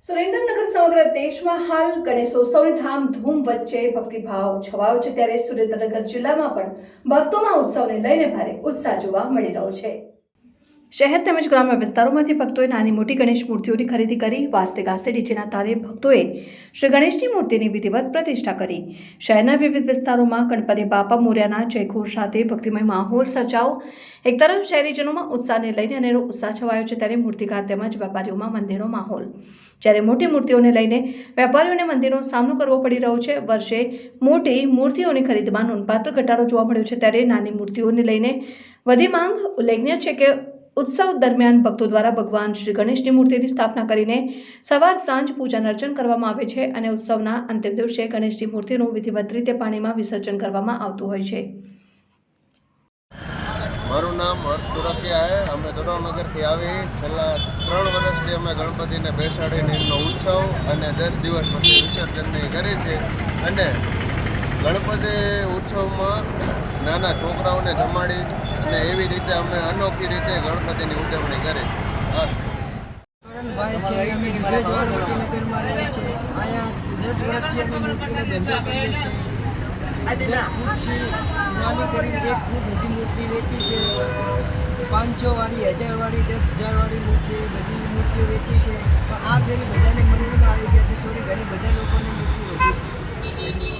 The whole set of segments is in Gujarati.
સુરેન્દ્રનગર સમગ્ર દેશમાં હાલ ગણેશોત્સવની ધામધૂમ વચ્ચે ભક્તિભાવ છવાયો છે, ત્યારે સુરેન્દ્રનગર જિલ્લામાં પણ ભક્તોમાં ઉત્સવને લઈને ભારે ઉત્સાહ જોવા મળી રહ્યો છે। શહેર તેમજ ગ્રામ્ય વિસ્તારોમાંથી ભક્તોએ નાની મોટી ગણેશ મૂર્તિઓની ખરીદી કરી વાજતે ગાજતે ડીજેના તારે ભક્તોએ શ્રી ગણેશની મૂર્તિની વિધિવત પ્રતિષ્ઠા કરી। શહેરના વિવિધ વિસ્તારોમાં ગણપતિ બાપા મોર્યાના જયઘોષ સાથે ભક્તિમય માહોલ સર્જાયો। એક તરફ શહેરીજનોમાં ઉત્સાહને લઈને અનેરો ઉત્સાહ છવાયો છે, ત્યારે મૂર્તિકાર તેમજ વેપારીઓમાં મંદીનો માહોલ। જ્યારે મોટી મૂર્તિઓને લઈને વેપારીઓને મંદીનો સામનો કરવો પડી રહ્યો છે। વર્ષે મોટી મૂર્તિઓની ખરીદમાં નોંધપાત્ર ઘટાડો જોવા મળ્યો છે, ત્યારે નાની મૂર્તિઓને લઈને વધી માંગ। ઉલ્લેખનીય છે કે उत्सव दरमियान भक्तों द्वारा भगवान श्री गणेशની મૂર્તિની સ્થાપના કરીને સવાર સાંજ પૂજન અર્ચન કરવામાં આવે છે અને ઉત્સવના અંતિમ દિવસે ગણેશની મૂર્તિનું વિધિવત રીતે પાણીમાં વિસર્જન કરવામાં આવતું હોય છે। મારું નામ હર્ષ તુરકિયા છે। અમે દોરાવનગરથી આવી છેલ્લા 3 વર્ષથી અમે ગણપતિને બેસાડીને એમનો ઉત્સવ અને 10 દિવસ પછી વિસર્જનની કરી છે અને ગણપતિ ઉત્સવમાં નાના છોકરાઓને જમાડી અને એવી રીતે અમે અનોખી રીતે ગણપતિની ઉજવણી કરી। ભાઈ છે, અમે ગુજરાત મોટીનગરમાં રહીએ છીએ। અહીંયા 10 વર્ષથી અમે મૂર્તિનો ધંધો કરીએ છીએ। 10 ફૂટથી નાની કરીને 1 ફૂટ મોટી મૂર્તિ વેચી છે। 500 વાળી, 1000 વાળી, 10,000 વાળી મૂર્તિ, બધી મૂર્તિઓ વેચી છે। પણ આ ફેરી બધાને મંદીમાં આવી ગયા છે, થોડી ઘણી બધા લોકોની મૂર્તિ વધી છે।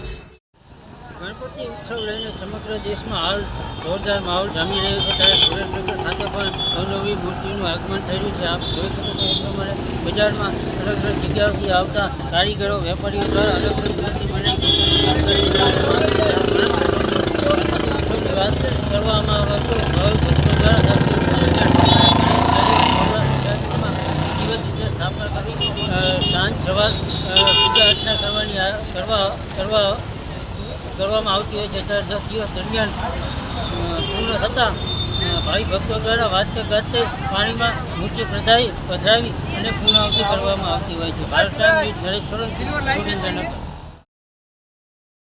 ગણપતિ ઉત્સવ લઈને સમગ્ર દેશમાં હાલ જોરદાર માહોલ જામી રહ્યો છે, ત્યારે સુરેન્દ્રનગર ખાતે પણ અવનવી મૂર્તિનું આગમન થયું છે। આપ જોઈ શકો છો એ પ્રમાણે બજારમાં અલગ અલગ જગ્યાઓથી આવતા કારીગરો, વેપારીઓ દ્વારા અલગ અલગ મૂર્તિ બનાવી વાત કરવામાં આવે તો સ્થાપના કરી સાંજ સવાર પૂજા અર્ચના કરવામાં આવતી હોય છે। ત્યારે 10 દિવસ દરમિયાન પૂર્ણ થતાં ભાવિ ભક્તો દ્વારા વાજતે ગાજતે પાણીમાં મૂર્તિ પધરાવી અને પૂર્ણાહુતિ કરવામાં આવતી હોય છે। ભારત નરેશ સોલંકી, સુરેન્દ્રનગર।